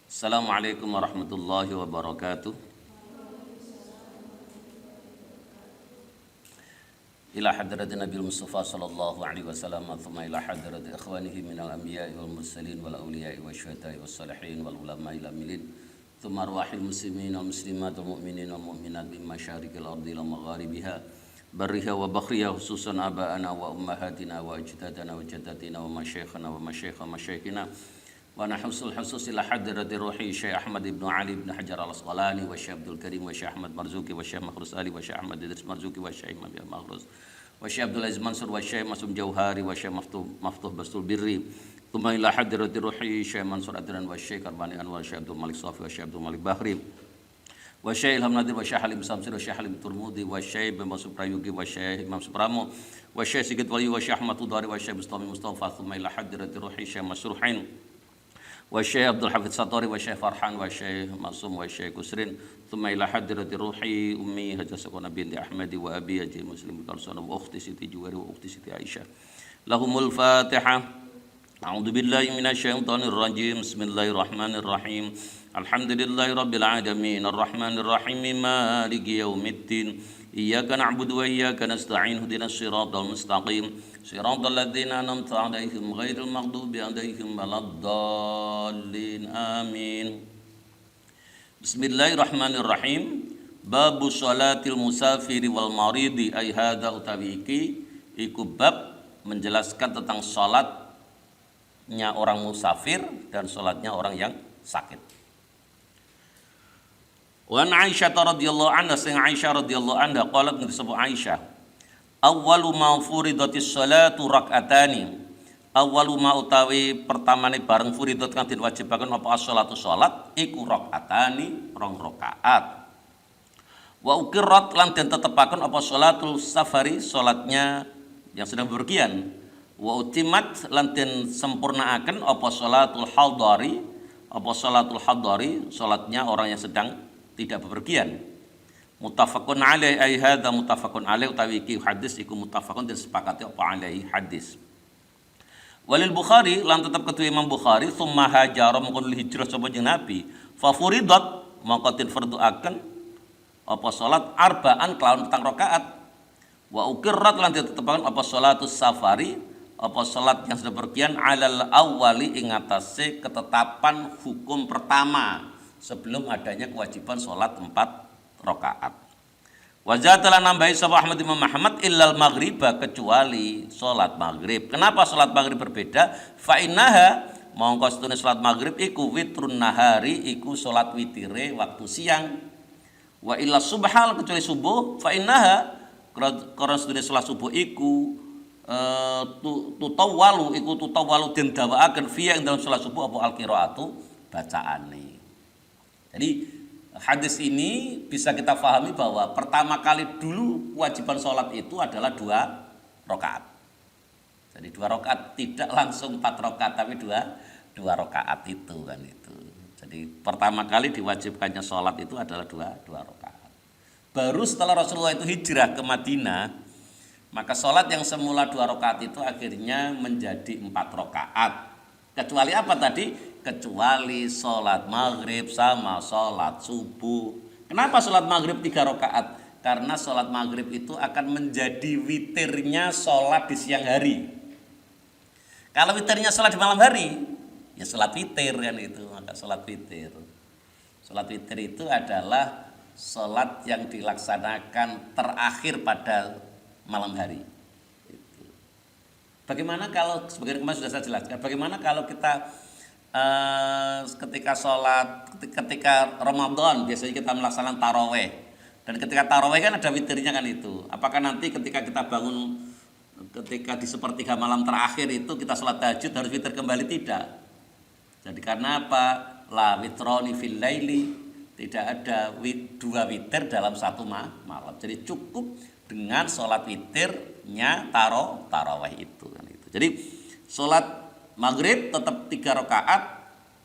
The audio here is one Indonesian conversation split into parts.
Assalamualaikum warahmatullahi wabarakatuh. Ila hadrati Nabil Mustafa sallallahu alaihi wasallam, thumma ila hadrati ikhwanihi minal anbiya'i wal mursalin wal awliya'i wasyuhada'i was salihin wal ulama'i lamilin, thumma arwahil muslimin wal muslimat wal mu'minin wal mu'minat min masyariqil ardi ila magharibiha barriha wa bakhriha, khususan aba'ana wa ummahatina wa ajdadana wa jaddatina wa masyayikhana wa masyaikha masyayikhina wa nahussul husus ila hadrati ruhi Syekh Ahmad ibn Ali ibn Hajar al-Asqalani wa Syekh Abdul Karim wa Syekh Ahmad Marzuki wa Syekh Makhrus Ali wa Syekh Ahmad Idris Marzuki wa Syekh Imam Makhrus wa Syekh Abdul Aziz Mansur wa Syekh Masum Jauhari wa Syekh Maftuh Bastul Birri, thumma ila hadrati ruhi Syekh Mansur Adran wa Syekh Arbani Anwar, Syekh Abdul Malik Safi wa Syekh Abdul Malik Bahri wa Syekh Ilham Nadir wa Syekh Halim Samsir wa Syekh Halim Turmudi wa Syekh Bambang Suprayugi wa Syekh Imam Supramo wa Syekh Sigit Wali wa Syekh Ahmad Tudari wa Syekh Mustami Mustafa, thumma ila hadrati ruhi Syekh Masruhin wa Syekh Abdul Hafidz Satori wa Syekh Farhan wa Syekh Masum wa Syekh Kusrin, thumma ila hadrati ruhi ummi Hajjah Sakona binti Ahmadi wa abi Haji Muslim Karsana wa ukhti Siti Juwari wa ukhti Siti Aisyah. Lahumul Fatihah. A'udzu billahi minasyaitonir rajim. Bismillahirrahmanirrahim. Alhamdulillahi rabbil alamin, arrahmanir rahim, maliki yaumiddin. Iyyaka na'budu wa iyyaka nasta'in, ihdinas siratal mustaqim, siratal ladzina an'amta 'alaihim ghairil maghdubi 'alaihim waladdallin. Amin. Bismillahirrahmanirrahim. Babu sholatil musafiri wal maridi, ay hadza utawi iki iku bab menjelaskan tentang salatnya orang musafir dan salatnya orang yang sakit. Wa Aisyah radhiyallahu anha, sing Aisyah radhiyallahu anha qalat disebut Aisyah, awwalu ma furidatis salatu rak'atani, awwalu ma utawi pertamane bareng furidat kang diwajibaken apa as-salatu salat iku rak'atani, rong rakaat. Wa uqirrat lan den tetepaken apa salatul safari, salatnya yang sedang bepergian. Wa utimat lan den sempurnaaken apa salatul hadari, apa salatul hadari, salatnya orang yang sedang tidak bepergian. Muttafaqun alaih, ay hadza muttafaqun alaih, utawi iki hadis iku muttafaqun disepakati apa alaihi hadis. Walil Bukhari lan tetap ketua Imam Bukhari, summa hajara mengkon hijrah sapa jeneng Nabi, fa furidat mangko den farduaken apa salat arba'an kelawan petang rakaat. Wa uqirrat lan ditetepaken apa salatus safari, apa salat yang sedang bepergian alal awwali ing atase ketetapan hukum pertama sebelum adanya kewajiban sholat 4 rakaat. Wajah telah nambahi sahaba Ahmad Imam Muhammad illal maghriba, kecuali sholat maghrib. Kenapa sholat maghrib berbeda? Fa innaha mongko setune sholat maghrib iku witrun nahari, iku sholat witire waktu siang. Wa illa subhal, kecuali subuh, fa innaha karena setune sholat subuh iku tutawwalu den dawaaken fiya ing dalam sholat subuh apa al-qiraatu, bacaane. Jadi hadis ini bisa kita pahami bahwa pertama kali dulu kewajiban sholat itu adalah 2 rakaat. Jadi 2 rakaat, tidak langsung 4 rakaat, tapi 2 rakaat itu kan itu. Jadi pertama kali diwajibkannya sholat itu adalah 2 rakaat. Baru setelah Rasulullah itu hijrah ke Madinah, maka sholat yang semula 2 rakaat itu akhirnya menjadi 4 rakaat. Kecuali apa tadi? Kecuali sholat maghrib sama sholat subuh. Kenapa sholat maghrib 3 rakaat? Karena sholat maghrib itu akan menjadi witirnya sholat di siang hari. Kalau witirnya sholat di malam hari, ya sholat witir kan itu. Maka sholat witir. Sholat witir itu adalah sholat yang dilaksanakan terakhir pada malam hari. Bagaimana kalau, sebagian kemarin sudah saya jelaskan, bagaimana kalau kita ketika Ramadan biasanya kita melaksanakan taraweh, dan ketika taraweh kan ada witirnya kan itu. Apakah nanti ketika kita bangun ketika di sepertiga malam terakhir itu kita sholat tahajud harus witir kembali? Tidak. Jadi karena apa? La witroni fil laili, tidak ada 2 witir dalam 1 malam. Jadi cukup dengan sholat witirnya taraweh itu kan itu. Jadi sholat maghrib tetap 3 rakaat.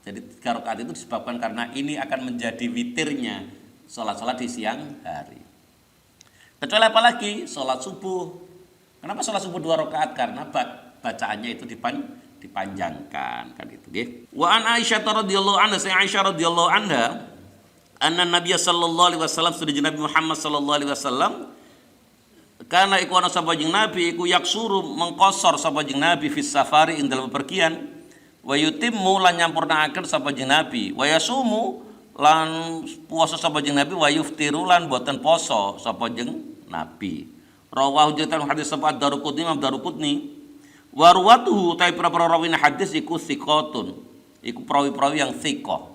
Jadi 3 rakaat itu disebabkan karena ini akan menjadi witirnya sholat-sholat di siang hari. Kecuali apalagi sholat subuh. Kenapa sholat subuh 2 rakaat? Karena bacaannya itu dipanjangkan kan itu nggih. Wa an Aisyah radhiyallahu anha, saya Aisyah radhiyallahu anha, anna Nabiy sallallahu alaihi wasallam, sudah Nabi Muhammad sallallahu alaihi wasallam, karena iku ana sapa jeung Nabi iku yaksuru mengkosor sapa jeung Nabi fis safari ing dalam bepergian, wa yutimmu lan nyampurnaaken sapa jeung Nabi, wa yasumu lan puasa sapa jeung Nabi, wa yuftiru lan boten poso sapa jeung Nabi. Rawahu jatan hadis sapa Daruqutni, Imam Daruqutni. Wa ruwatuhu ta para rawina hadis iku thiqatun. Iku perawi-perawi yang thiqah.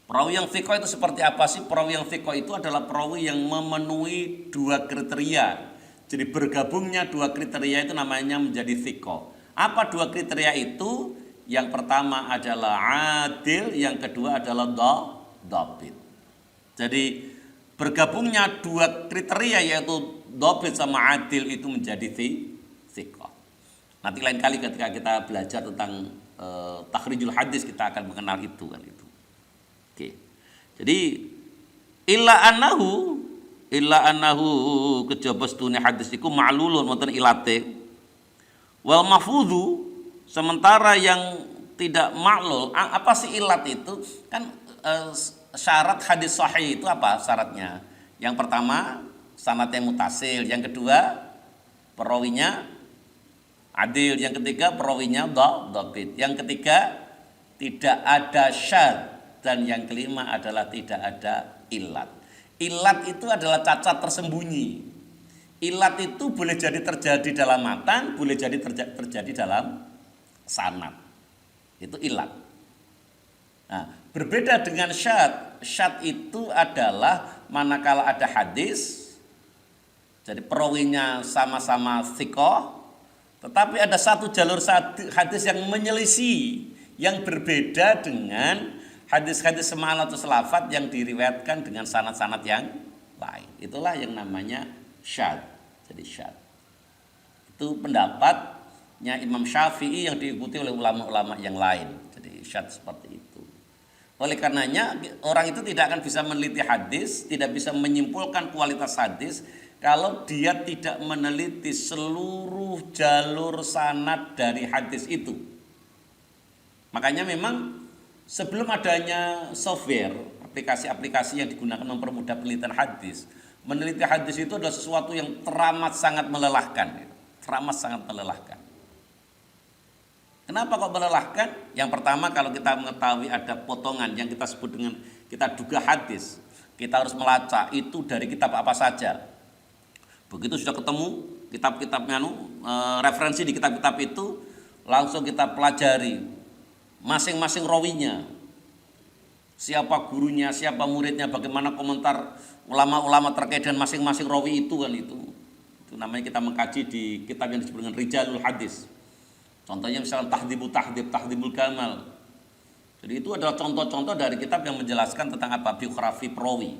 Perawi yang thiqah itu seperti apa sih? Perawi yang thiqah itu adalah perawi yang memenuhi dua kriteria. Jadi bergabungnya dua kriteria itu namanya menjadi thiqah. Apa dua kriteria itu? Yang pertama adalah adil, yang kedua adalah dhabit. Jadi bergabungnya dua kriteria yaitu dhabit sama adil itu menjadi thiqah. Nanti lain kali ketika kita belajar tentang takhrijul hadis kita akan mengenal itu kan itu. Oke. Jadi illa annahu kejaba stune hadis iku ma'lulun wonten ilate. Wal mafudhu, sementara yang tidak maklul, apa sih ilat itu? Kan syarat hadis sahih itu apa syaratnya? Yang pertama sanadnya mutasil, yang kedua perawinya adil, yang ketiga perawinya dhabit, yang ketiga tidak ada syadz, dan yang kelima adalah tidak ada ilat. Ilat itu adalah cacat tersembunyi. Ilat itu boleh jadi terjadi dalam matan, boleh jadi terjadi dalam sanad. Itu ilat. Nah, berbeda dengan syadz. Syadz itu adalah manakala ada hadis, jadi perawinya sama-sama thiqah, tetapi ada satu jalur hadis yang menyelisih, yang berbeda dengan hadis-hadis semalat atau selafat yang diriwayatkan dengan sanad-sanad yang lain. Itulah yang namanya syadz. Jadi syadz itu pendapatnya Imam Syafi'i yang diikuti oleh ulama-ulama yang lain. Jadi syadz seperti itu. Oleh karenanya orang itu tidak akan bisa meneliti hadis, tidak bisa menyimpulkan kualitas hadis kalau dia tidak meneliti seluruh jalur sanad dari hadis itu. Makanya memang sebelum adanya software, aplikasi-aplikasi yang digunakan mempermudah penelitian hadis, meneliti hadis itu adalah sesuatu yang teramat sangat melelahkan. Teramat sangat melelahkan. Kenapa kok melelahkan? Yang pertama, kalau kita mengetahui ada potongan yang kita sebut dengan, kita duga hadis, kita harus melacak itu dari kitab apa saja. Begitu sudah ketemu kitab-kitabnya, referensi di kitab-kitab itu, langsung kita pelajari masing-masing rawinya, siapa gurunya, siapa muridnya, bagaimana komentar ulama-ulama terkait dengan masing-masing rawi itu kan itu namanya kita mengkaji di kitab yang disebut dengan Rijalul Hadis. Contohnya misalnya Tahdhibul Kamal. Jadi itu adalah contoh-contoh dari kitab yang menjelaskan tentang apa biografi perawi.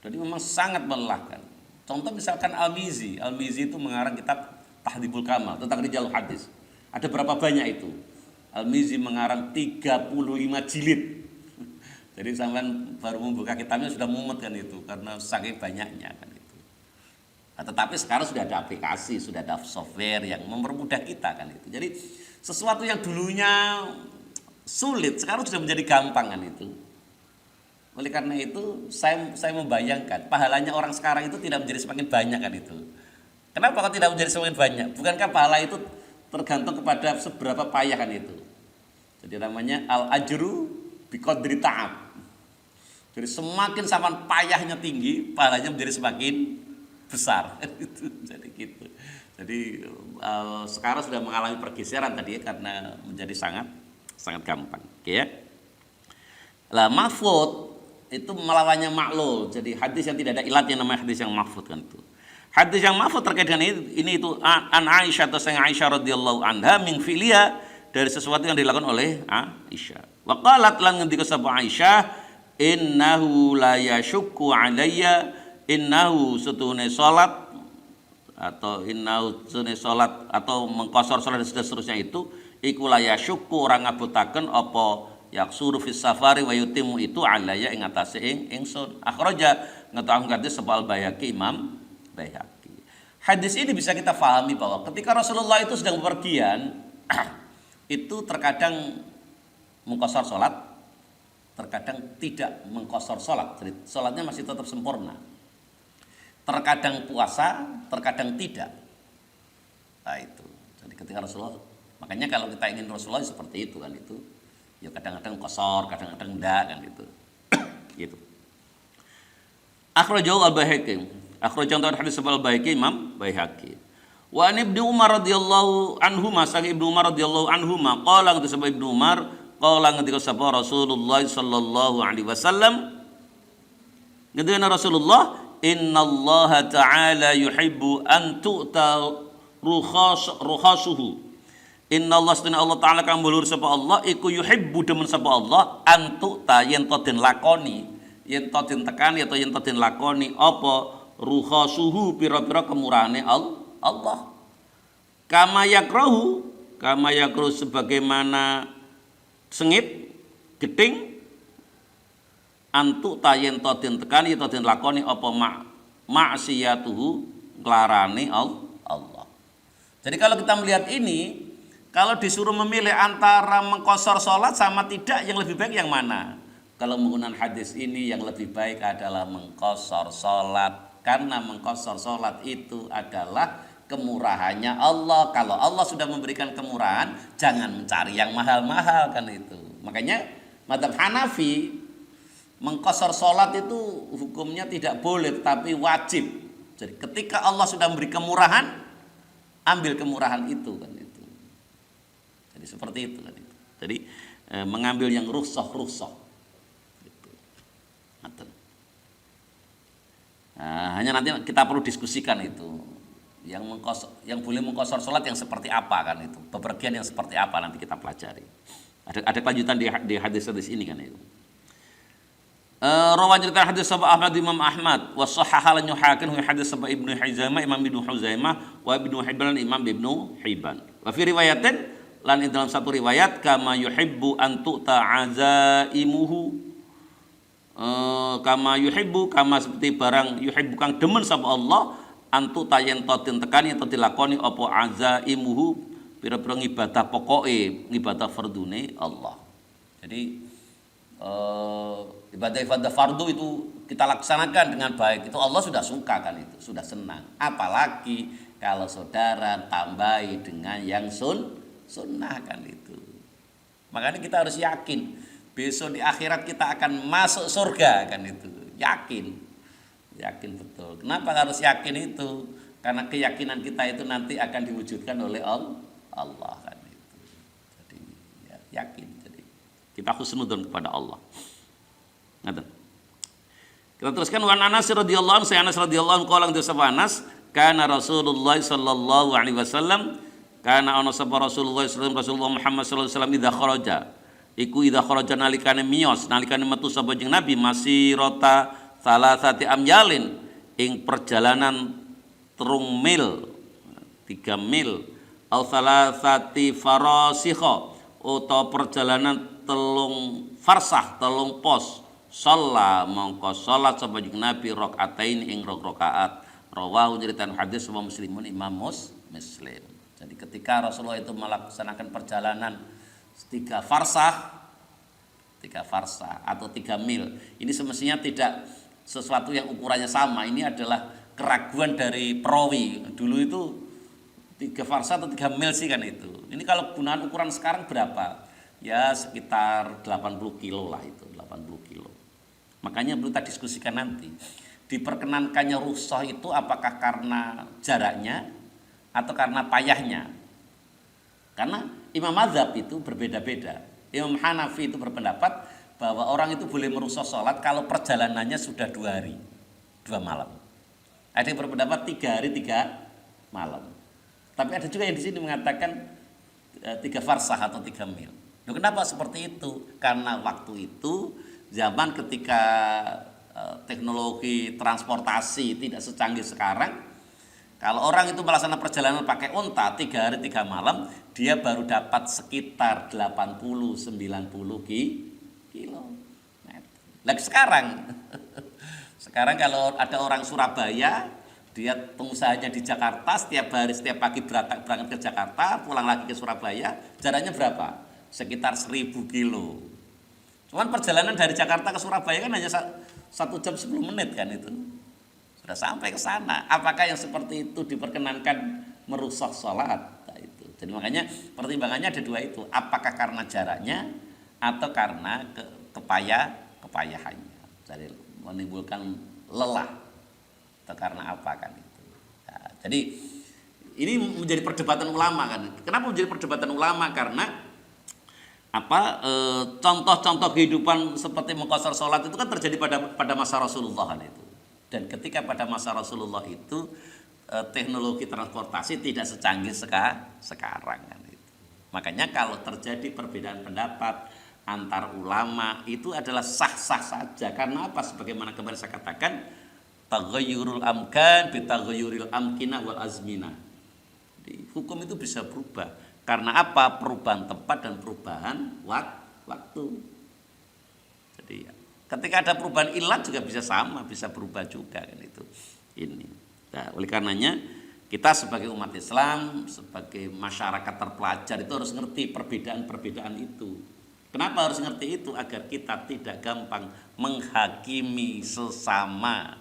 Jadi memang sangat melelahkan. Contoh misalkan Al-Mizi itu mengarang kitab Tahdhibul Kamal tentang Rijalul Hadis. Ada berapa banyak itu? Al-Mizi mengarang 35 jilid. Jadi sampean baru membuka kitabnya sudah mumet kan itu, karena saking banyaknya kan itu. Nah, tetapi sekarang sudah ada aplikasi, sudah ada software yang mempermudah kita kan itu. Jadi sesuatu yang dulunya sulit sekarang sudah menjadi gampang kan itu. Oleh karena itu saya membayangkan pahalanya orang sekarang itu tidak menjadi semakin banyak kan itu. Kenapa kok tidak menjadi semakin banyak? Bukankah pahala itu tergantung kepada seberapa payah kan itu. Jadi namanya al-ajru biqadri ta'ab. Jadi semakin sama payahnya tinggi, pahalanya menjadi semakin besar. Jadi gitu. Jadi sekarang sudah mengalami pergeseran tadi ya, karena menjadi sangat gampang. Oke ya. Lah mahfud itu melawannya maklul. Jadi hadis yang tidak ada ilatnya namanya hadis yang mahfud kan itu. Hadis yang mahfud terkait dengan ini itu an Aisyah atau sayang Aisyah radhiyallahu anha min filia, dari sesuatu yang dilakukan oleh Aisyah. Wa qalat lan ngendika sapa Aisyah, innahu la yashukku alayya, innahu setune salat atau innahu setune salat atau mengkosor salat dan seterusnya itu iku la yashukku orang ngabutaken apa yaksuru fis safari wa yutimu itu alayya ing atase ingsun. Akhraja ngetahu hadis sebal Bayhaqi, Imam Bayhaqi. Hadis ini bisa kita pahami bahwa ketika Rasulullah itu sedang bepergian, itu terkadang mengqashar sholat, terkadang tidak mengqashar sholat, jadi sholatnya masih tetap sempurna. Terkadang puasa, terkadang tidak. Nah itu, jadi ketika Rasulullah, makanya kalau kita ingin Rasulullah seperti itu kan itu, ya kadang-kadang qashar, kadang-kadang enggak kan itu. Gitu. Akhrajahu al-Baihaqi. Akhrajahu hadis al-Baihaqi Imam Baihaqi. Wa an Ibnu Umar radhiyallahu anhuma, sang Ibnu Umar radhiyallahu anhuma qala ketika sapa Ibnu Umar qala ketika sapa Rasulullah sallallahu alaihi wasallam ketika Rasulullah innallaha ta'ala yuhibbu an tu'ta rukhasuhu. Innallaha sunna Allah ta'ala kang mulur sapa Allah iku yuhibbu demen sapa Allah an tu'ta yen to den lakoni, yen to den tekani atau yen to den lakoni apa rukhasuhu pira-pira kemurahane Allah. Kama yakrahu sebagaimana sengit geding antuk tayen to den tekani to den lakoni apa maksiyatuhu nglarane Allah. Jadi kalau kita melihat ini, kalau disuruh memilih antara mengqashar sholat sama tidak, yang lebih baik yang mana? Kalau menggunakan hadis ini yang lebih baik adalah mengqashar sholat, karena mengqashar sholat itu adalah kemurahannya Allah. Kalau Allah sudah memberikan kemurahan, jangan mencari yang mahal-mahal kan itu. Makanya mazhab Hanafi mengqashar sholat itu hukumnya tidak boleh tapi wajib. Jadi ketika Allah sudah memberi kemurahan, ambil kemurahan itu kan itu. Jadi seperti itu kan itu. Jadi mengambil yang rukhsah gitu. Nah, hanya nanti kita perlu diskusikan itu. Yang boleh mengqashar sholat yang seperti apa kan itu. Bepergian yang seperti apa nanti kita pelajari. Ada kelanjutan di hadis-hadis ini kan itu. Rawan cerita hadis sahabat Ahmad Imam Ahmad wa sahahalan yuhakin hadis sahabat Ibnu Huzaimah Imam Ibnu Huzaimah wa Ibnu Hibban Imam Ibnu Hibban. Wa fi riwayatin lan dalam satu riwayat kama yuhibbu an tu'ta azaimuhu kama yuhibbu kama seperti barang yuhibbu kang demen sapa Allah antu tayen to den tekani to dilakoni apa azaimuhu pira-pira ibadah pokoke ibadah fardune Allah. Jadi ibadah fardu itu kita laksanakan dengan baik, itu Allah sudah suka kan itu, sudah senang. Apalagi kalau saudara tambahi dengan yang sunnah kan itu. Makanya kita harus yakin besok di akhirat kita akan masuk surga kan itu. Yakin betul. Kenapa harus yakin itu? Karena keyakinan kita itu nanti akan diwujudkan oleh Allah kan itu. Jadi ya, yakin. Jadi kita husnudzon kepada Allah. Ngaten. Kita teruskan wa Anas radhiyallahu anhu, Anas radhiyallahu anhu qala ngesaba Anas kana Rasulullah sallallahu alaihi wasallam kana ana sapa Rasulullah Muhammad sallallahu alaihi wasallam idza kharaja nalikane miyos nalikane metu sapa jeung Nabi masirata salasati amyalin ing perjalanan 3 mil 3 mil au salasati farasikha utawa perjalanan 3 farsah 3 pos shalla mongko salat sapa jeung Nabi rakaatain ing rakaat rawahu nyeritan hadis sapa Muslimun Imam Muslim. Jadi ketika Rasulullah itu melaksanakan perjalanan 3 farsah atau 3 mil, ini semestinya tidak sesuatu yang ukurannya sama. Ini adalah keraguan dari perawi. Dulu itu 3 farsah atau 3 mil sih kan itu. Ini kalau gunaan ukuran sekarang berapa? Ya sekitar 80 kilo lah itu, 80 kilo. Makanya perlu kita diskusikan nanti. Diperkenankannya rukhsah itu apakah karena jaraknya atau karena payahnya? Karena Imam Mazhab itu berbeda-beda. Imam Hanafi itu berpendapat bahwa orang itu boleh merukhsah sholat kalau perjalanannya sudah 2 hari 2 malam. Ada yang berpendapat 3 hari 3 malam. Tapi ada juga yang di sini mengatakan 3 farsah atau 3 mil. Loh, kenapa seperti itu? Karena waktu itu zaman ketika teknologi transportasi tidak secanggih sekarang, kalau orang itu melaksanakan perjalanan pakai unta 3 hari 3 malam, dia baru dapat sekitar 80-90 kilo. Nah, sekarang kalau ada orang Surabaya Dia pengusahanya di Jakarta, setiap pagi berangkat ke Jakarta, pulang lagi ke Surabaya, jaraknya berapa? Sekitar 1000 kilo. Cuman perjalanan dari Jakarta ke Surabaya kan hanya 1 jam 10 menit kan itu. Sudah sampai ke sana. Apakah yang seperti itu diperkenankan merusak sholat? Nah, itu. Jadi makanya pertimbangannya ada dua itu. Apakah karena jaraknya atau karena kepayahannya. Jadi menimbulkan lelah. Atau karena apa kan itu. Nah, jadi ini menjadi perdebatan ulama kan. Kenapa menjadi perdebatan ulama? Karena contoh-contoh kehidupan seperti mengqashar sholat itu kan terjadi pada masa Rasulullah kan itu. Dan ketika pada masa Rasulullah itu teknologi transportasi tidak secanggih sekarang kan itu. Makanya kalau terjadi perbedaan pendapat antar ulama itu adalah sah-sah saja. Karena apa? Sebagaimana kemarin saya katakan, taghayyurul amkan bitaghayyuril amkinah wal azminah. Jadi hukum itu bisa berubah. Karena apa? Perubahan tempat dan perubahan waktu. Jadi ketika ada perubahan ilat juga bisa sama, bisa berubah juga kan itu. Ini. Nah, oleh karenanya kita sebagai umat Islam, sebagai masyarakat terpelajar itu harus ngerti perbedaan-perbedaan itu. Kenapa harus ngerti itu? Agar kita tidak gampang menghakimi sesama.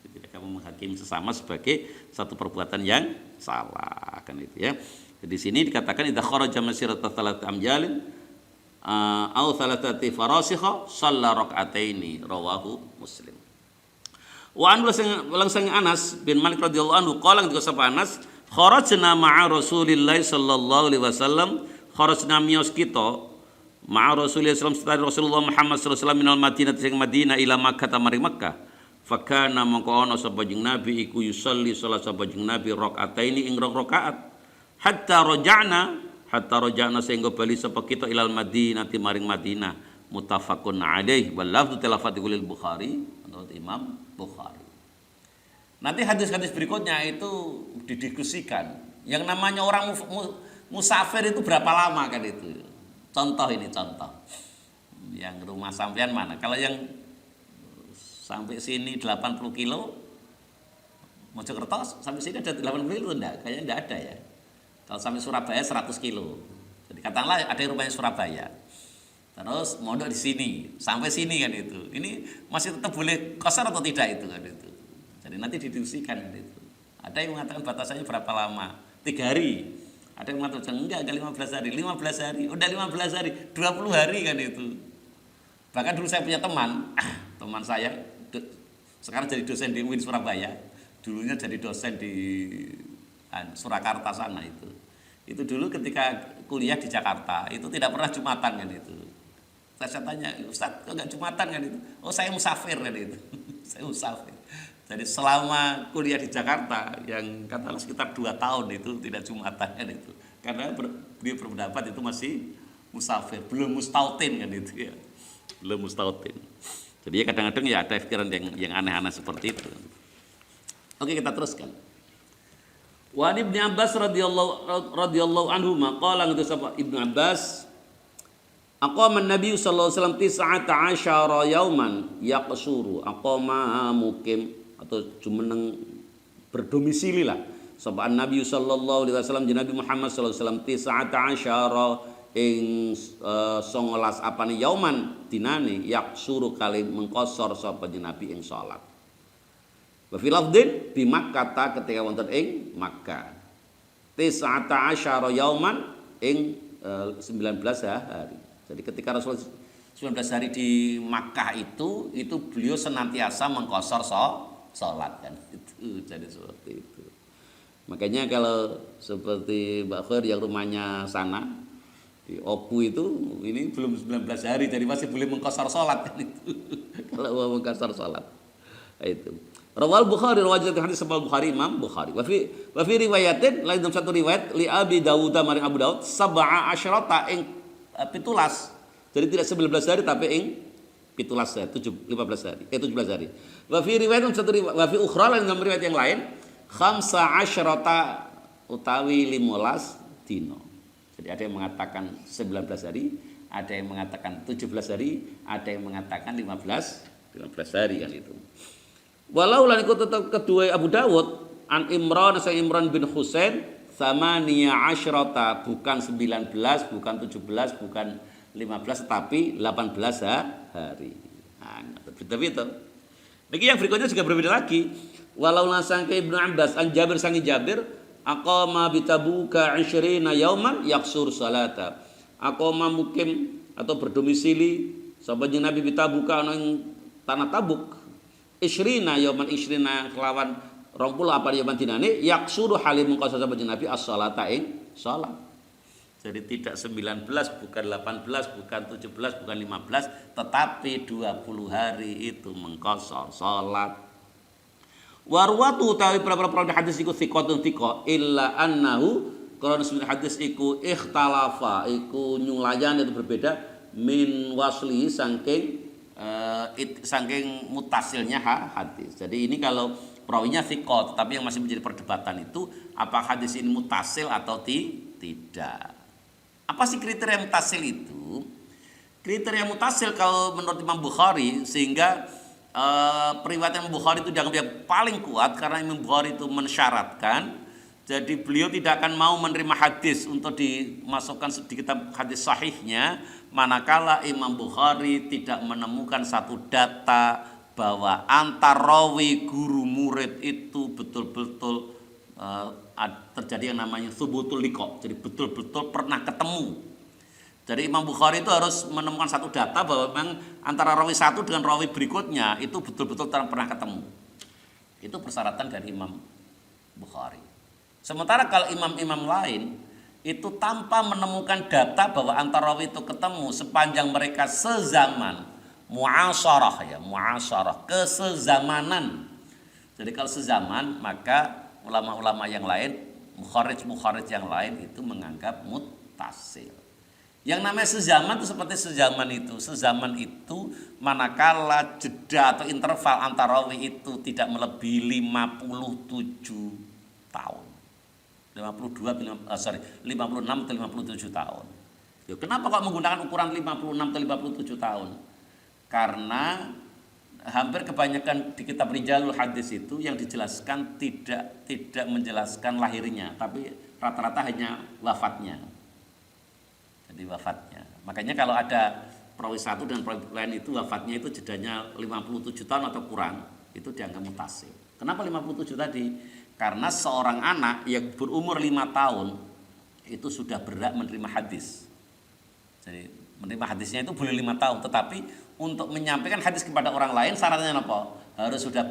Tidak gampang menghakimi sesama sebagai satu perbuatan yang salah kan itu ya. Di sini dikatakan idza kharaja masirata thalath amjalin au thalathati farasikha shalla rak'ataini rawahu Muslim. Wa an langsung Anas bin Malik radhiyallahu anhu qala juga sapa Anas kharajna ma'a Rasulillah sallallahu alaihi wasallam kharajna miyos kita ma'a Rasulillah sallallahu alaihi wasallam Rasulullah Muhammad sallallahu alaihi wasallam minal Madinah sing Madinah ila Makkah maring Makkah fakana mongko ana sapa jeung Nabi iku yusalli salat sapa jeung Nabi rakaataini ing rakaat hatta roja'na sehingga bali sapa kita ilal Madinah maring Madinah muttafaqun alaih wal lafdzu tilafati kulil Bukhari menurut Imam Bukhari. Nanti hadis-hadis berikutnya itu didiskusikan. Yang namanya orang musafir itu berapa lama kan itu. Contoh. Yang rumah sampean mana? Kalau yang sampai sini 80 kilo Mojokerto sampai sini ada 80 kilo enggak? Kayaknya enggak ada ya. Kalau sampai Surabaya 100 kilo. Jadi katakanlah ada yang rumahnya Surabaya. Terus mondok di sini, sampai sini kan itu. Ini masih tetap boleh qashar atau tidak itu kan itu. Jadi nanti didiskusikan kan itu. Ada yang mengatakan batasannya berapa lama? 3 hari. Ada yang mengatakan enggak 15 hari. 15 hari. Udah 15 hari, 20 hari kan itu. Bahkan dulu saya punya teman saya sekarang jadi dosen di UIN Surabaya. Dulunya jadi dosen di Surakarta sana itu. Itu dulu ketika kuliah di Jakarta itu tidak pernah Jumatan kan itu. Saya tanya, Ustaz kok enggak Jumatan kan itu? Oh saya musafir kan itu. Saya musafir. Jadi selama kuliah di Jakarta yang katakanlah sekitar 2 tahun itu tidak Jumatan kan itu. Karena dia berpendapat itu masih musafir, belum mustautin kan itu ya. Belum mustautin. Jadi ya kadang-kadang ya ada pikiran yang aneh-aneh seperti itu. Oke, kita teruskan. Wa Ibnu Abbas radhiyallahu anhu maqala itu sapa Ibnu Abbas aqama an-nabiy sallallahu alaihi wasallam 19 yauman yaqsuru aqama mukim atau jumeneng berdomisili lah sapa an-nabiy sallallahu alaihi wasallam Nabi Muhammad sallallahu alaihi wasallam 19 ing 19 apane yauman dinane yaqsuru kali mengqashar sapa Nabi ing salat. Wa fil lafdhin bi Makkah ketika wonten ing Makkah. 19 yauman ing 19 hari. Jadi ketika Rasul 19 hari di Makkah itu beliau senantiasa mengqashar salat kan. Itu jadi seperti itu. Makanya kalau seperti Mbak Khair yang rumahnya sana di Opu itu ini belum 19 hari jadi masih boleh mengqashar salat kan itu. Kalau mau mengqashar salat. Itu. Rawal Bukhari rawajat hadis sebal Bukhari Imam Bukhari. Wa fi riwayatin lain dalam satu riwayat li Abi Dawud maring Abu Daud sab'a asyrata ing 17. Jadi tidak 19 hari tapi ing 17 hari, 15 hari, 17 hari. Wa fi riwayatin satu riwayat wa fi ukhra lain dalam riwayat yang lain khamsa asyrata utawi 15 dino. Jadi ada yang mengatakan 19 hari, ada yang mengatakan 17 hari, ada yang mengatakan 15 hari kan itu. Walau lan iku tetap kedua Abu Dawud an Imran sa Imran bin Husain tsamaniya asyrata, bukan 19, bukan 17, bukan 15, tapi 18 hari. Nah, begitu. Niki yang berikutnya juga berbeda lagi. Walau nasangke Ibnu Abbas an Jabir sangi Jabir aqama bitabuka 20 yauman yaksur salata. Aqama mukim atau berdomisili sapa Nabi bitabuka nang tanah Tabuk 20 yauman 20 kelawan 20 apa yauman dinane yaksuru halim mengko sapa Nabi as-salata ing salat. Jadi tidak 19, bukan 18, bukan 17, bukan 15, tetapi 20 hari itu mengkosor salat. Warwatu utawi pra-pra hadis iku thiqatun thiqa illa annahu karena sebenarnya hadis iku ikhtalafa iku nyulayan itu berbeda min wasli saking mutasilnya hadis. Jadi ini kalau perawinya thiqat, tetapi yang masih menjadi perdebatan itu apakah hadis ini mutasil atau tidak. Apa sih kriteria mutasil itu? Kriteria mutasil kalau menurut Imam Bukhari, sehingga periwayat Imam Bukhari itu dianggap yang paling kuat karena Imam Bukhari itu mensyaratkan, jadi beliau tidak akan mau menerima hadis untuk dimasukkan di kitab hadis sahihnya manakala Imam Bukhari tidak menemukan satu data bahwa antar rawi guru murid itu betul-betul terjadi yang namanya thubutul liqa, jadi betul-betul pernah ketemu. Jadi Imam Bukhari itu harus menemukan satu data bahwa memang antara rawi satu dengan rawi berikutnya itu betul-betul pernah ketemu. Itu persyaratan dari Imam Bukhari. Sementara kalau imam-imam lain itu tanpa menemukan data bahwa antara rawi itu ketemu sepanjang mereka sezaman, muasyarah ya, muasyarah, kesezamanan. Jadi kalau sezaman maka ulama-ulama yang lain, mukharrij yang lain itu menganggap muttasil. Yang namanya sezaman itu seperti sezaman itu. Sezaman itu manakala jeda atau interval antara rawi itu tidak melebihi 57 tahun. 56 atau 57 tahun. Ya, kenapa kok menggunakan ukuran 56 atau 57 tahun? Karena hampir kebanyakan di kitab Rijalul Hadis itu yang dijelaskan tidak menjelaskan lahirnya, tapi rata-rata hanya wafatnya. Jadi wafatnya. Makanya kalau ada perawi satu dan perawi lain itu wafatnya itu jedanya 57 tahun atau kurang, itu dianggap mutasil. Kenapa 57 tadi? Karena seorang anak yang berumur 5 tahun itu sudah berhak menerima hadis. Jadi menerima hadisnya itu boleh 5 tahun, tetapi untuk menyampaikan hadis kepada orang lain syaratnya apa? Harus sudah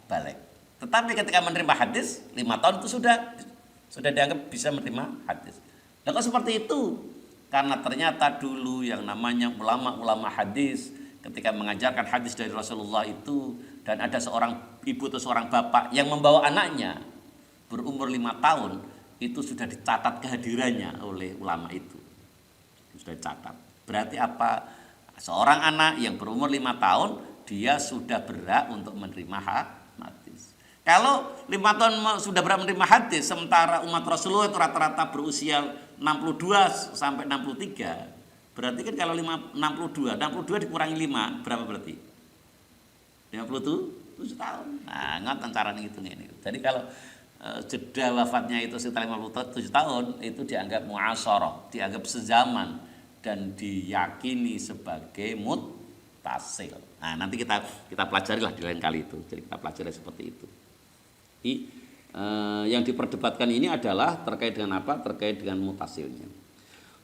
balik. Tetapi ketika menerima hadis 5 tahun itu sudah dianggap bisa menerima hadis. Nah, kok seperti itu? Karena ternyata dulu yang namanya ulama-ulama hadis ketika mengajarkan hadis dari Rasulullah itu, dan ada seorang ibu atau seorang bapak yang membawa anaknya berumur 5 tahun, itu sudah dicatat kehadirannya oleh ulama itu. Sudah dicatat. Berarti apa? Seorang anak yang berumur 5 tahun dia sudah berhak untuk menerima hadis. Kalau 5 tahun sudah berhak menerima hadis, sementara umat Rasulullah itu rata-rata berusia 62 sampai 63, berarti kan kalau 62 dikurangi 5 berapa berarti? 57 tahun. Nah, ngoten carane ngitungnya ini. Jadi kalau jeda wafatnya itu sekitar 57 tahun itu dianggap muasyarah, dianggap sezaman dan diyakini sebagai muttasil. Nah, nanti kita pelajari lah di lain kali itu. Jadi kita pelajari seperti itu. Jadi yang diperdebatkan ini adalah terkait dengan apa? Terkait dengan mutasilnya.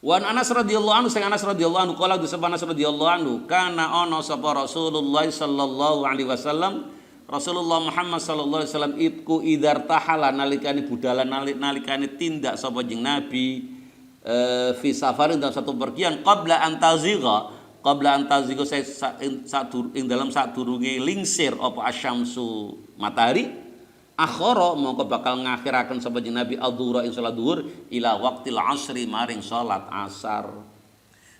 Wan Anas radhiyallahu anhu, sang Anas radhiyallahu anhu qala disebut Anas radhiyallahu anhu kana ana sapa Rasulullah sallallahu alaihi wasallam, Rasulullah Muhammad sallallahu alaihi wasallam itku idar tahala nalikane budal nalikane tindak sapa jeung Nabi fi safarin dalam satu pergian qabla antaziga ing dalam sadurunge lingsir apa asyamsu matahari akhara mongko bakal ngakhiraken sapa jeneng Nabi adzuhra ing salat zuhur ila waqtil asri maring salat asar.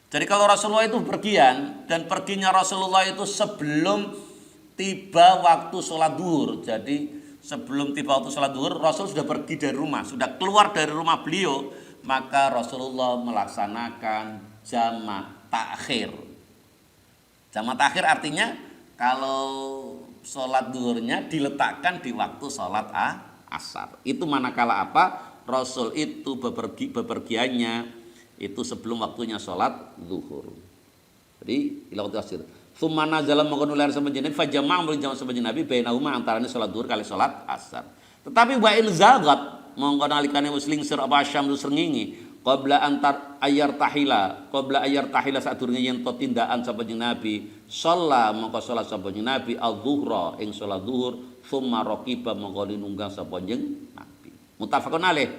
Jadi kalau Rasulullah itu pergian dan perginya Rasulullah itu sebelum tiba waktu salat zuhur. Jadi sebelum tiba waktu salat zuhur Rasul sudah pergi dari rumah, sudah keluar dari rumah beliau, maka Rasulullah melaksanakan jamak takhir. Jamak takhir artinya kalau sholat duhurnya diletakkan di waktu sholat asar. Itu manakala apa? Rasul itu bepergiannya itu sebelum waktunya sholat zuhur. Jadi ila waktu asir. Tsumma nazala mangkon ular semenjene fa jama'a jamaah semenjene Nabi bainahuma antarane sholat zuhur kali sholat asar. Tetapi wa in zagat mongko nalikane wis lingsir apa Syam tu srengenge qabla ayar tahila sadurunge yen to tindakan sapa jeneng Nabi shalla mongko salat sapa jeneng Nabi al-zuhra ing salat zuhur tsumma raqiba mongko nunggang sapa jeneng Nabi. Muttafaqun alaih.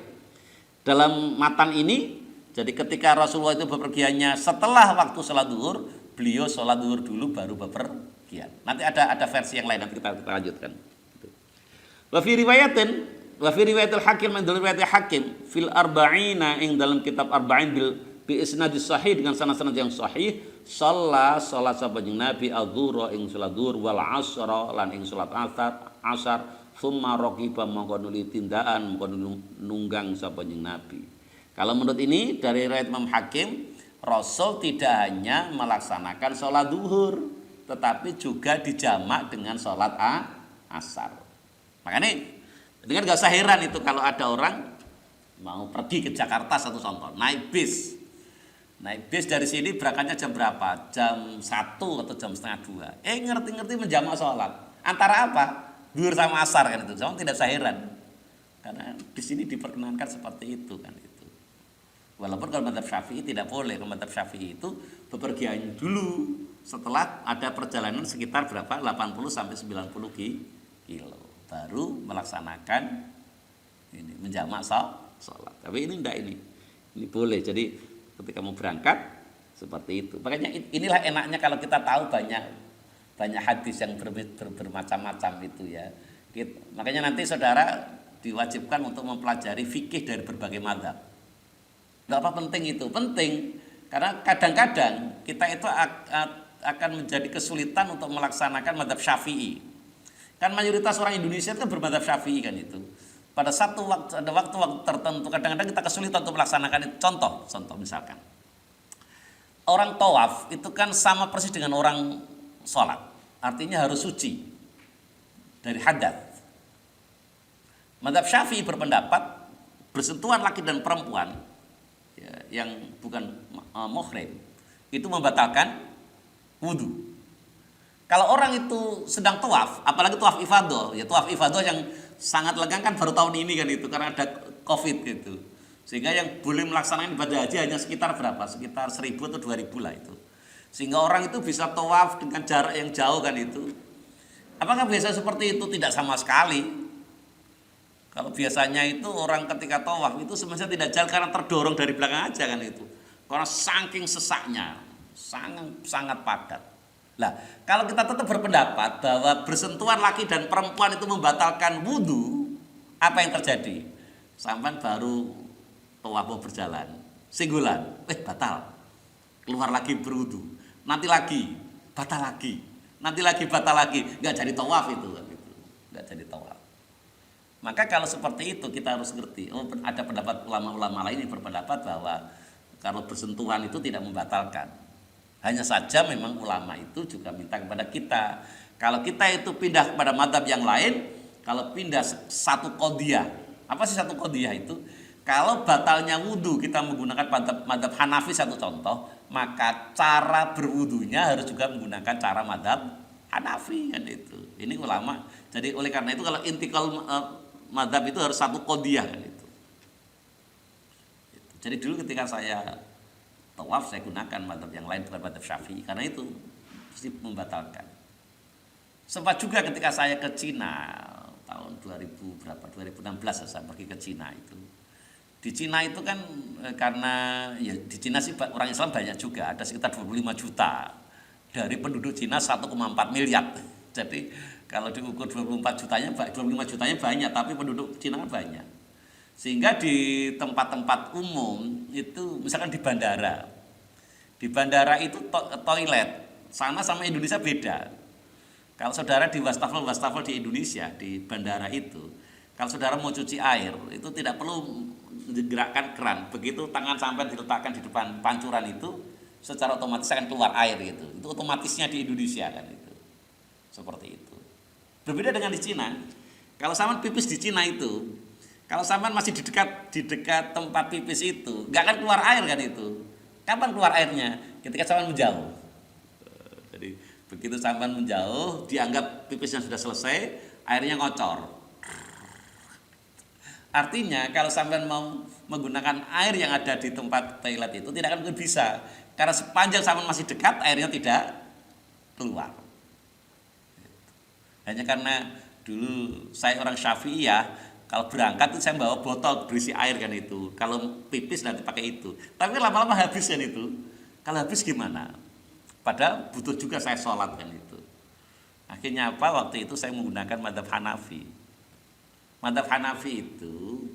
Dalam matan ini jadi ketika Rasulullah itu bepergiannya setelah waktu salat zuhur, beliau salat zuhur dulu baru bepergian. Nanti ada versi yang lain nanti kita lanjutkan. Wa fi riwayatil Hakim dan riwayat Hakim fil arba'ina ing dalam kitab arba'in bi isnadis sahih dengan sanad-sanad yang sahih salat sapa jeneng Nabi adzuhra ing salat zuhur wal asra lan ing salat asar tsumma raqiba mongko nuli tindakan mongko nunggang sapa jeneng Nabi. Kalau menurut ini dari riwayat Imam Hakim, Rasul tidak hanya melaksanakan salat zuhur tetapi juga dijamak dengan salat asar. Makanya dengan gak usah heran itu kalau ada orang mau pergi ke Jakarta satu contoh, naik bis dari sini berangkatnya jam berapa? Jam 1 atau jam setengah 2. Ngerti-ngerti menjamak sholat. Antara apa? Zuhur sama asar kan itu. Jangan tidak usah heran. Karena di sini diperkenankan seperti itu kan itu. Walaupun kalau mazhab Syafi'i tidak boleh. Kalau mazhab Syafi'i itu bepergian dulu setelah ada perjalanan sekitar berapa? 80 sampai 90 kilo. Baru melaksanakan ini menjamak sholat. Tapi ini enggak ini boleh. Jadi ketika mau berangkat seperti itu. Makanya inilah enaknya kalau kita tahu banyak hadis yang bermacam-macam itu ya. Makanya nanti saudara diwajibkan untuk mempelajari fikih dari berbagai mazhab. Kenapa penting itu? Penting karena kadang-kadang kita itu akan menjadi kesulitan untuk melaksanakan mazhab Syafi'i. Kan mayoritas orang Indonesia itu kan bermadzhab Syafi'i kan itu. Pada ada waktu tertentu kadang-kadang kita kesulitan untuk melaksanakan itu. Contoh misalkan. Orang tawaf itu kan sama persis dengan orang sholat. Artinya harus suci dari hadas. Madzhab Syafi'i berpendapat bersentuhan laki dan perempuan ya, yang bukan muhrim itu membatalkan wudu. Kalau orang itu sedang tawaf, apalagi tawaf ifadah, ya tawaf ifadah yang sangat lenggang kan baru tahun ini kan itu karena ada Covid gitu. Sehingga yang boleh melaksanakan ibadah haji hanya sekitar berapa? Sekitar 1.000 atau 2.000 lah itu. Sehingga orang itu bisa tawaf dengan jarak yang jauh kan itu. Apakah biasa seperti itu? Tidak sama sekali. Kalau biasanya itu orang ketika tawaf itu sebenarnya tidak jalan karena terdorong dari belakang aja kan itu. Karena saking sesaknya, sangat padat. Nah, kalau kita tetap berpendapat bahwa bersentuhan laki dan perempuan itu membatalkan wudhu, apa yang terjadi? Sampai baru tawaf berjalan, singgulan, batal, keluar lagi berwudhu, nanti lagi, batal lagi, nanti lagi batal lagi, nggak jadi tawaf itu, nggak jadi tawaf. Maka kalau seperti itu kita harus ngerti. Ada pendapat ulama-ulama lain yang berpendapat bahwa kalau bersentuhan itu tidak membatalkan. Hanya saja memang ulama itu juga minta kepada kita. Kalau kita itu pindah kepada mazhab yang lain, kalau pindah satu qadhiyah. Apa sih satu qadhiyah itu? Kalau batalnya wudhu kita menggunakan mazhab Hanafi satu contoh, maka cara berwudhunya harus juga menggunakan cara mazhab Hanafi kan itu. Ini ulama. Jadi oleh karena itu kalau intikal mazhab itu harus satu qadhiyah kan itu. Jadi dulu ketika saya tawaf saya gunakan mazhab yang lain bukan mazhab Syafi'i karena itu mesti membatalkan. Sempat juga ketika saya ke Cina tahun 2016 saya pergi ke Cina itu. Di Cina itu kan karena ya di Cina sih orang Islam banyak juga, ada sekitar 25 juta. Dari penduduk Cina 1,4 miliar. Jadi kalau diukur 25 jutanya banyak, tapi penduduk Cina kan banyak. Sehingga di tempat-tempat umum itu misalkan di bandara itu toilet sana sama Indonesia beda. Kalau saudara di wastafel di Indonesia di bandara itu, kalau saudara mau cuci air itu tidak perlu digerakkan keran, begitu tangan sampai diletakkan di depan pancuran itu secara otomatis akan keluar air gitu. Itu otomatisnya di Indonesia kan itu seperti itu. Berbeda dengan di Cina. Kalau sampean pipis di Cina itu, kalau sampean masih di dekat tempat pipis itu, nggak akan keluar air kan itu. Kapan keluar airnya? Ketika sampean menjauh. Jadi begitu sampean menjauh, dianggap pipisnya sudah selesai, airnya ngocor. Artinya kalau sampean mau menggunakan air yang ada di tempat toilet itu tidak akan mungkin bisa. Karena sepanjang sampean masih dekat, airnya tidak keluar. Hanya karena dulu saya orang Syafi'iyah, kalau berangkat itu saya bawa botol berisi air kan itu. Kalau pipis nanti pakai itu. Tapi lama-lama habis kan itu. Kalau habis gimana? Padahal butuh juga saya sholat kan itu. Akhirnya apa? Waktu itu saya menggunakan madzhab Hanafi. Madzhab Hanafi itu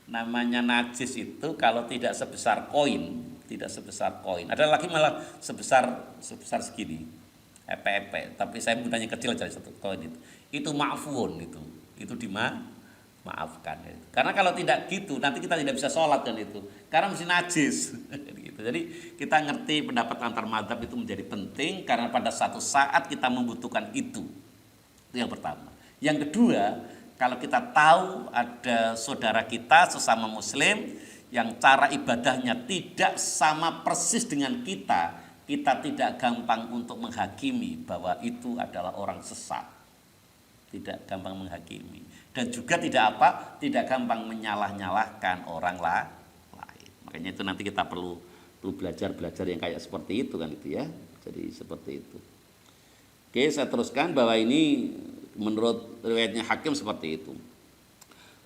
namanya najis itu kalau tidak sebesar koin, tidak sebesar koin. Ada lagi malah sebesar segini, epe-epe. Tapi saya menggunakan kecil aja satu koin itu. Itu ma'fun itu dimaafkan. Karena kalau tidak gitu nanti kita tidak bisa sholat kan itu. Karena mesti najis. Gitu. Jadi kita ngerti pendapat antar madzhab itu menjadi penting karena pada satu saat kita membutuhkan itu. Itu yang pertama. Yang kedua, kalau kita tahu ada saudara kita sesama muslim yang cara ibadahnya tidak sama persis dengan kita tidak gampang untuk menghakimi bahwa itu adalah orang sesat. Tidak gampang menghakimi. Dan juga tidak gampang menyalah-nyalahkan orang lain. Makanya itu nanti kita perlu belajar yang kayak seperti itu kan itu ya. Jadi seperti itu. Oke, saya teruskan bahwa ini menurut riwayatnya Hakim seperti itu.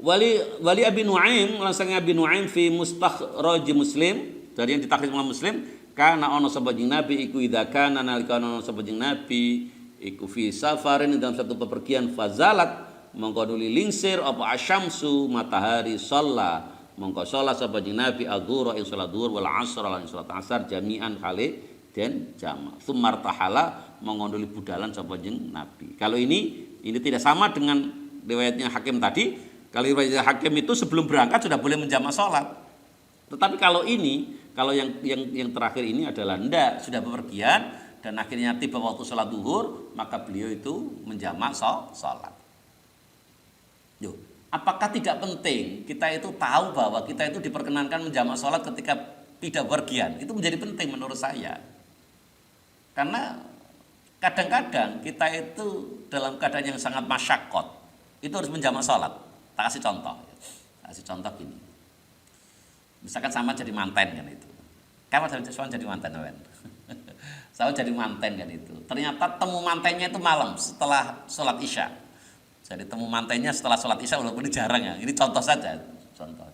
Wali Abi Nuaim, langsungnya Abi Nuaim fi mustakhraj Muslim, dari yang ditakrij oleh Muslim, kana ono sabajing nabi iku idza kana nalika ono sabajing nabi iku fi safarin dalam satu pepergian fazalat mongko nuli lingsir apa asyamsu matahari shalla mongko salat sabajing nabi adzuhur ing salat zuhur wal asr lan salat asar jami'an hale dan jama'. Tsumma tahala mengondoli budalan sapa jeneng Nabi. Kalau ini tidak sama dengan riwayatnya Hakim tadi. Kalau riwayatnya Hakim itu sebelum berangkat sudah boleh menjamak sholat. Tetapi kalau yang terakhir ini adalah ndak, sudah bepergian dan akhirnya tiba waktu sholat duhur, maka beliau itu menjamak sholat. Yo, apakah tidak penting kita itu tahu bahwa kita itu diperkenankan menjamak sholat ketika tidak bepergian? Itu menjadi penting menurut saya. Karena kadang-kadang kita itu dalam keadaan yang sangat masyakkot, itu harus menjamak sholat. Tak kasih contoh. Gini. Misalkan sama jadi manten kan itu. Kapan sama jadi manten kan? Sama jadi manten kan itu. Ternyata temu mantennya itu malam setelah sholat isya. Jadi temu mantennya setelah sholat isya walaupun ini jarang ya. Ini contoh saja. Contoh.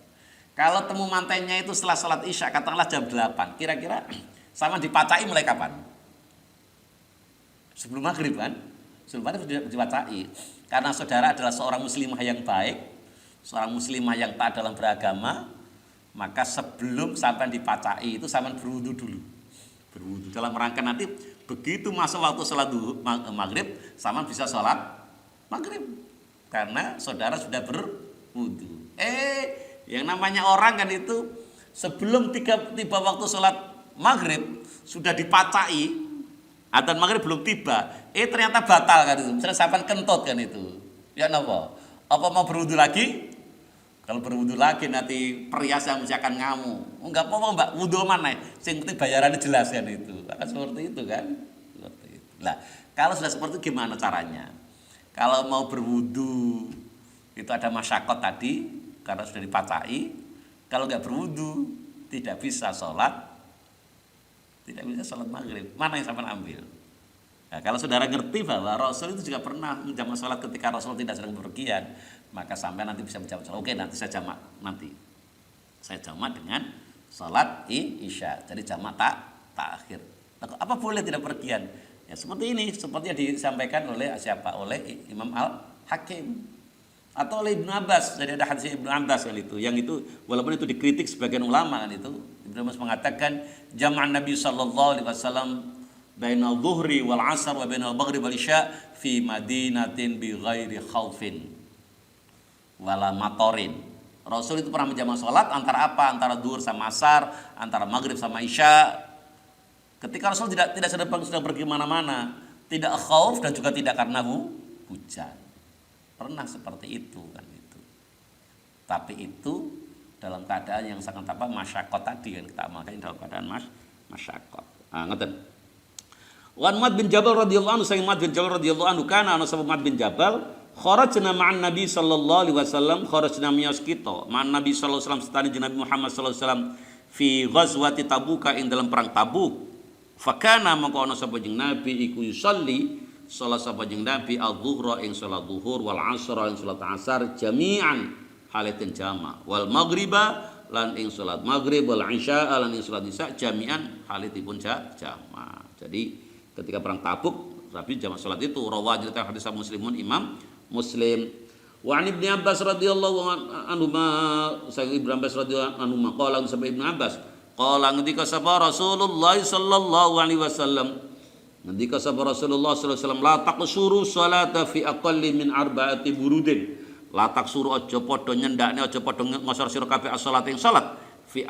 Kalau temu mantennya itu setelah sholat isya, katakanlah jam 8. Kira-kira sama dipacai mulai kapan? Sebelum maghrib kan? Sebelum maghrib sudah dipacai. Karena saudara adalah seorang muslimah yang baik, seorang muslimah yang taat dalam beragama, maka sebelum sampai dipacai itu sampai berwudu dulu. Berwudu dalam rangka nanti begitu masuk waktu sholat maghrib, sampai bisa sholat maghrib. Karena saudara sudah berwudu. Yang namanya orang kan itu sebelum tiba waktu sholat maghrib sudah dipacai. Adzan maghrib belum tiba, ternyata batal kan itu. Misalnya sampai kentut kan itu. Ya napa? Apa mau berwudu lagi? Kalau berwudu lagi nanti perias yang mesti akan ngamuk. Enggak apa-apa Mbak, wudu mana? Yang penting bayarannya jelas kan itu. Akan seperti itu kan? Seperti itu. Nah, kalau sudah seperti itu gimana caranya? Kalau mau berwudu itu ada masyakot tadi karena sudah dipacai. Kalau enggak berwudu tidak bisa sholat. Tidak bisa sholat maghrib. Mana yang sampai ambil? Nah, kalau saudara ngerti bahwa Rasul itu juga pernah menjamak sholat ketika Rasul tidak sedang bepergian, maka sampai nanti bisa menjamak sholat. Oke, nanti saya jamak dengan sholat isya. Jadi jamak takhir. Apa boleh tidak pergian? Ya seperti ini, seperti yang disampaikan oleh siapa? Oleh Imam Al-Hakim atau oleh Ibnu Abbas. Jadi ada hadis Ibnu Abbas yang itu walaupun itu dikritik sebagian ulama kan itu. Ibnu Abbas mengatakan jama'an Nabi sallallahu alaihi wasallam bainal dhuhri wal 'asr wa bainal maghrib wal isya fi madinatin bi ghairi khaufin wala matorin. Rasul itu pernah menjamak salat antara apa? Antara zuhur sama asar, antara maghrib sama isya. Ketika Rasul tidak sedang pergi mana-mana, tidak khauf dan juga tidak karena hujan. pernah seperti itu kan itu. Tapi itu dalam keadaan yang sangat masyakot tadi kan, kita amalkan dalam keadaan masyakot. Ngoten. Wan Mu'adz bin Jabal radhiyallahu anhu, sang Mu'adz bin Jabal radhiyallahu anhu kana ana sapa Mu'adz bin Jabal kharajna ma'an Nabi sallallahu alaihi wasallam, kharajna miyas kita ma'an Nabi sallallahu alaihi wasallam setani Nabi Muhammad sallallahu alaihi wasallam fi ghazwati Tabuk, ing dalam perang Tabuk. Fakana mongko ana sapa jeung Nabi iku yusolli salat sapa jeung Nabi adzuhra ing salat zuhur wal asra ing salat asar jami'an halatin jama wal maghriba lan ing salat maghrib wal isya lan ing salat isya jami'an halitipun jama. Jadi ketika perang Tabuk Nabi jama salat itu rawah cerita hadis Muslimun Imam Muslim. Wa an Ibnu Abbas radhiyallahu anhu ma sang Ibnu Abbas radhiyallahu anhu ma qala sampai Ibnu Abbas qala ngendika sapa Rasulullah sallallahu alaihi wasallam, ngendika sapa Rasulullah sallallahu alaihi wasallam, la taqsuru salata fi aqalli min arba'ati burudin. La taqsuru aja padha nyendakne, aja padha ngosor sira kabeh as-salat ing salat fi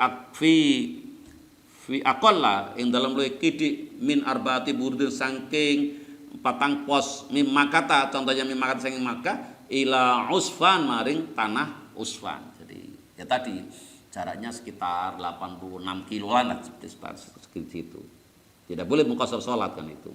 aqalla ing dalam luwih kidik min arba'ati burudin saking patang pos mimma kata, contohnya mimma kata saking Makkah ila Usfan maring tanah Usfan. Jadi ya tadi jaraknya sekitar 86 kiloan seperti itu. Tidak boleh mengqasar salat kan itu.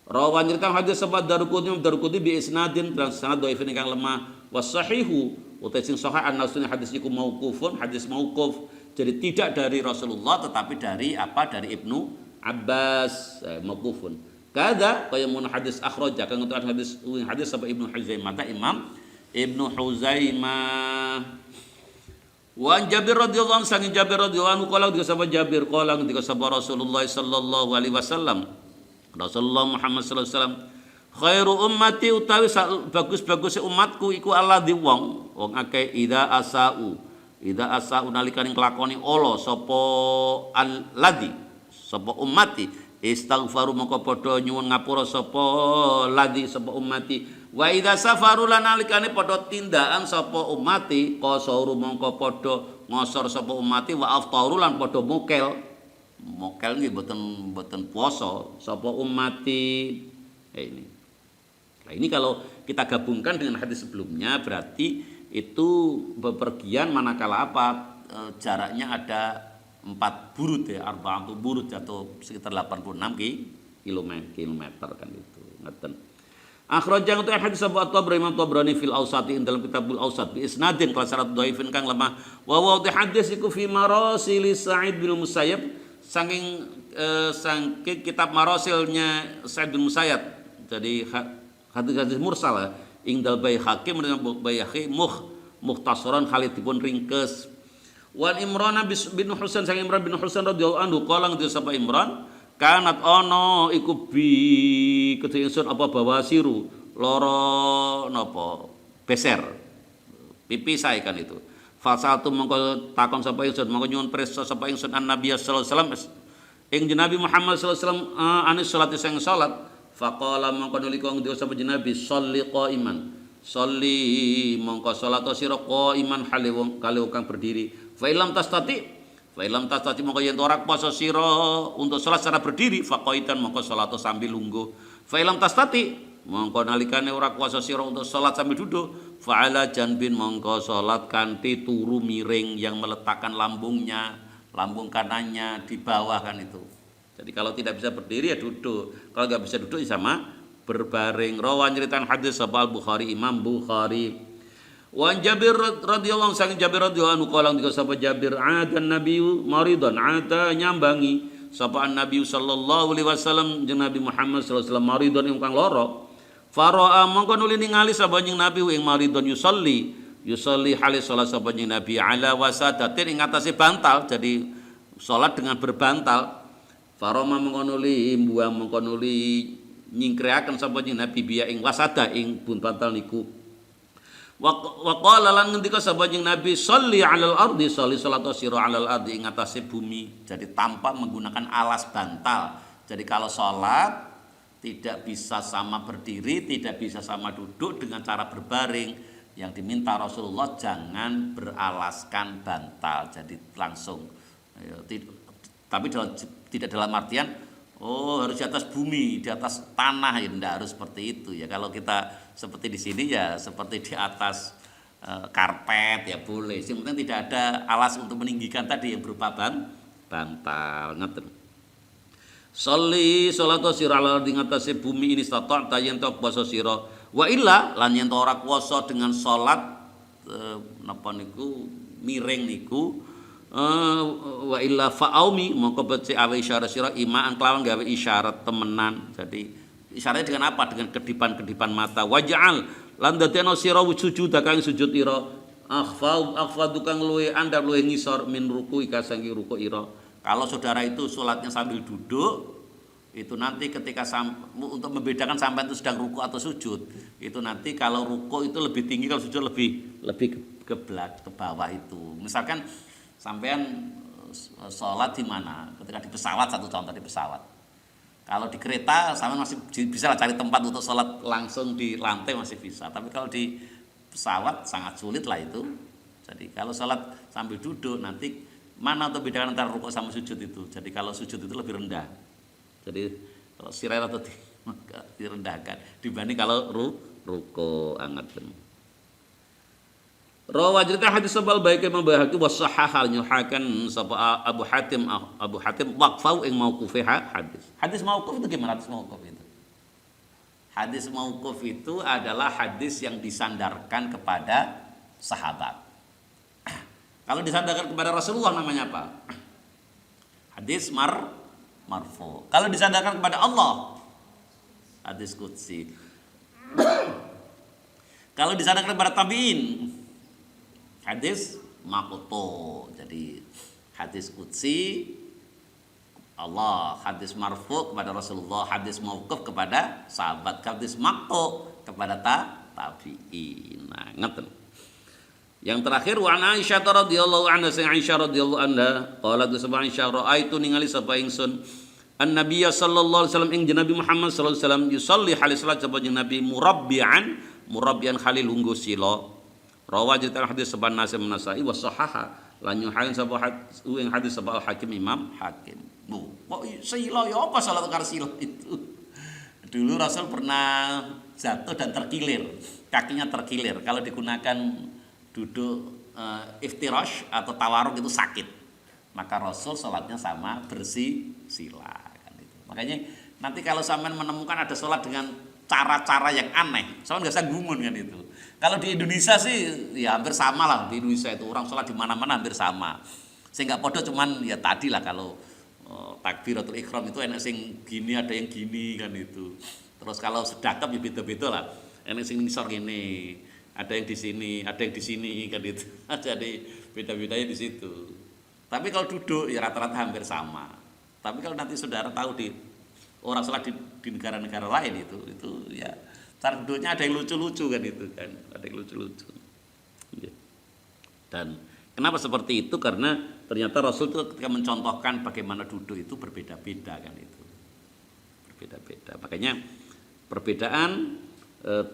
Rawan nyeritam hadis sahabat Daruqutni bi isnadin dan sanad dhaif ingkang lemah was sahihu utai sing sahih an-nasun hadis iku mauqufun, hadis mauquf. Jadi tidak dari Rasulullah tetapi dari apa? Dari Ibnu Abbas mauqufun. Kada kaya mun hadis akhraja kan untuk hadis sampai Ibnu Huzaimah, Imam Ibnu Huzaimah. Wan Jabir radhiyallahu anhu, sangin Jabir radhiyallahu anhu qala disebut Jabir qala disebut Rasulullah sallallahu alaihi wasallam, Rasulullah Muhammad sallallahu alaihi wasallam, khairu ummati utawi bagus-bagus umatku iku alladzi wong akeh idza asau nalikane nglakoni ala sapa alladzi sapa ummati istighfaru moko padha nyuwun ngapura sapa ladzi sapa ummati. Wa idza safaru lan nalikane padha tindakan sapa ummati qasauru mongko padha ngosor sapa ummati wa aftaru lan padha mokel nggih boten puasa sapa ummati. Ini. Nah, ini kalau kita gabungkan dengan hadis sebelumnya berarti itu bepergian manakala jaraknya ada 4 burud ya, 40 burud atau sekitar 86 kilometer kan itu. Ngeten. Akhrajah untuk hadis Abu At-Tabrani Imam Tabrani fil Awsat dalam kitabul Awsat bi isnadin kala syarat dhaifin kang lemah. Wa wa hadis iku fi marasil Sa'id bin Musayyab saking kitab marasilnya Sa'id bin Musayyab. Jadi hadis mursal ingdal Baihaqi menurut Baihaqi mukhtasaran khalidipun ringkes. Wan Imran bin Husain sang Imran bin Husain radhiyallahu anhu qala ngendika sapa Imran kanat ana iku bi kedhe ingsun apa bawasiru lara napa beser pipi sae kan itu fasatu mongko takon sapa ingsun mongko nyuwun pirsa sapa ingsun an Nabi sallallahu alaihi wasallam ing Nabi Muhammad sallallahu alaihi wasallam anis salat sing salat faqala mongko nalika ngendika sapa Nabi sholli qaiman sholli mongko salat sira qaiman hale wong kale kang berdiri. Fa'ilam tastati mongko yen ora kuasa sira untuk salat secara berdiri faqaitan mongko salat sambil lungguh. Fa'ilam tastati mongko nalikane ora kuasa sira untuk salat sambil duduk fa'ala janbin mongko salat kanthi turu miring yang meletakkan lambung kanannya di bawah kan itu. Jadi kalau tidak bisa berdiri ya duduk. Kalau enggak bisa duduk ya sama berbaring. Rawan nyeritan hadis sahal Bukhari Imam Bukhari. Wan Jabir radhiyallahu anhu sang Jabir radhiyallahu anhu qala ndika sapa Jabir adan nabiyyu maridan ada nyambangi sapa Nabi sallallahu alaihi wasallam jeung Nabi Muhammad sallallahu alaihi wasallam maridan ingkang lara faraa mongko nuli ningali sapa jeung Nabi ing maridan yusolli halis salat sapa jeung Nabi ala wasadatin ing atase bantal, jadi salat dengan berbantal. Faroma mongko nuli mbuang mongko nuli nyingkreaken sapa jeung Nabi biya ing wasada ing bantal niku. Wa qala lan ngendika sapa jeung Nabi sholli 'alal ardi sholli salata sira 'alal ardi ing atase bumi, jadi tanpa menggunakan alas bantal. Jadi kalau salat tidak bisa sama berdiri, tidak bisa sama duduk dengan cara berbaring. Yang diminta Rasulullah jangan beralaskan bantal, jadi langsung tapi tidak dalam artian Oh, harus di atas bumi, di atas tanah, ya enggak harus seperti itu ya. Kalau kita seperti di sini ya seperti di atas karpet ya boleh. Yang penting tidak ada alas untuk meninggikan tadi yang berupa bantal. Ngoten. Sholli salatu sira ala ing atase bumi ini stata'ta yen to puasa sira. Wa illa lan yen to ora puasa dengan salat napa niku miring niku wa illa fa'aumi mongko becik awe isyarat sira imaan kelawan gawe isyarat temenan. Jadi isyaratnya dengan apa? Dengan kedipan-kedipan mata. Waj'al lan dadekno sira sujud kang sujud ira akhfadu kang luwe andap luwe ngisor min ruku ika sangi ruku ira. Kalau saudara itu sholatnya sambil duduk, itu nanti ketika untuk membedakan sampai itu sedang ruku atau sujud, itu nanti kalau ruku itu lebih tinggi, kalau sujud lebih ke bawah itu. Misalkan sampean sholat di mana? Ketika di pesawat, satu contoh di pesawat. Kalau di kereta, sampean masih bisa cari tempat untuk sholat langsung di lantai masih bisa. Tapi kalau di pesawat sangat sulit lah itu. Jadi kalau sholat sambil duduk nanti mana untuk bedakan antara rukuk sama sujud itu. Jadi kalau sujud itu lebih rendah. Jadi kalau sirai atau direndahkan dibanding kalau rukuk anget. Rawa cerita hadis sebal baik Imam Baihaqi wa sahahal nyuhakan sapa Abu Hatim waqfau ing mauqufi hadis. Hadis mauquf itu gimana hadis mauquf itu? Hadis mauquf itu adalah hadis yang disandarkan kepada sahabat. Kalau disandarkan kepada Rasulullah namanya apa? Hadis marfu. Kalau disandarkan kepada Allah, hadis qudsi. Kalau disandarkan kepada tabi'in, hadis maqtu. Jadi hadis qudsi Allah, hadis marfu kepada Rasulullah, hadis mauquf kepada sahabat, hadis maqtu kepada tabi'in. Nah, ngeten. Yang terakhir wa Aisyah radhiyallahu anha sang Aisyah radhiyallahu anha qalat sab'a Aisyah raaitu ningali sapa ingsun an-nabiy sallallahu alaihi wasallam ing Nabi Muhammad sallallahu alaihi wasallam yusalli halis salat sapa Nabi murabbian khalil lungguh sila rawa cerita hadis saban Nasim Nasai wa sahaha lan yuhain sapa ing hadis sapa Hakim Imam Hakim. Kok sila ya apa salat karo sila itu? Dulu Rasul pernah jatuh dan terkilir, kakinya terkilir. Kalau digunakan duduk iftirash atau tawaruk itu sakit, maka Rasul sholatnya sama bersih sila kan itu. Makanya nanti kalau sampean menemukan ada sholat dengan cara-cara yang aneh, sampean nggak usah gumun kan itu. Kalau di Indonesia sih ya hampir sama lah, di Indonesia itu orang sholat di mana-mana hampir sama. Sehingga podo cuman ya tadi lah kalau takbiratul ihram itu enak sing gini ada yang gini kan itu. Terus kalau sedekap ya beda-beda lah. Enak sing ngisor gini. Ada yang di sini, ada yang di sini kan itu. Jadi beda-bedanya di situ. Tapi kalau duduk ya rata-rata hampir sama. Tapi kalau nanti saudara tahu di orang sholat di negara-negara lain itu ya cara duduknya ada yang lucu-lucu kan itu kan, ada yang lucu-lucu. Dan kenapa seperti itu? Karena ternyata Rasul itu ketika mencontohkan bagaimana duduk itu berbeda-beda kan itu. Berbeda-beda. Makanya perbedaan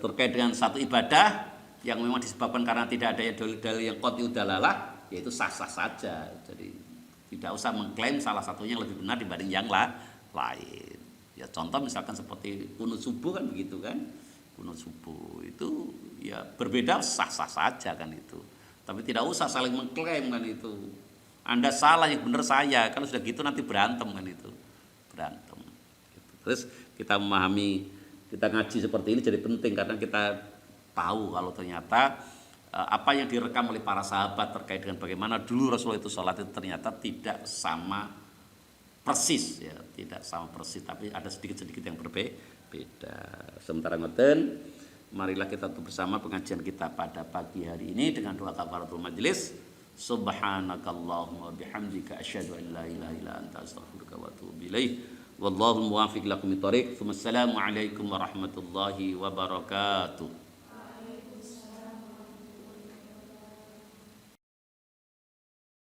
terkait dengan satu ibadah yang memang disebabkan karena tidak ada dalil yang qat'iyud dalalah, yaitu sah-sah saja. Jadi tidak usah mengklaim salah satunya yang lebih benar dibanding yang lain. Ya contoh misalkan seperti qunut subuh kan begitu kan. Qunut subuh itu ya berbeda sah-sah saja kan itu. Tapi tidak usah saling mengklaim kan itu. Anda salah yang benar saya. Kalau sudah gitu nanti berantem kan itu. Berantem. Terus kita memahami, kita ngaji seperti ini jadi penting karena kita tahu kalau ternyata apa yang direkam oleh para sahabat terkait dengan bagaimana dulu Rasulullah itu sholat itu ternyata tidak sama persis ya, tidak sama persis tapi ada sedikit-sedikit yang berbeda. Sementara ngoten, marilah kita tutup bersama pengajian kita pada pagi hari ini dengan doa kafaratul majelis. Subhanakallahumma bihamdika asyhadu an la ilaha illa anta astaghfiruka wa atubu ilaik. Wallahu muwaffiq lakum thoriq. Wassalamu alaikum warahmatullahi wabarakatuh.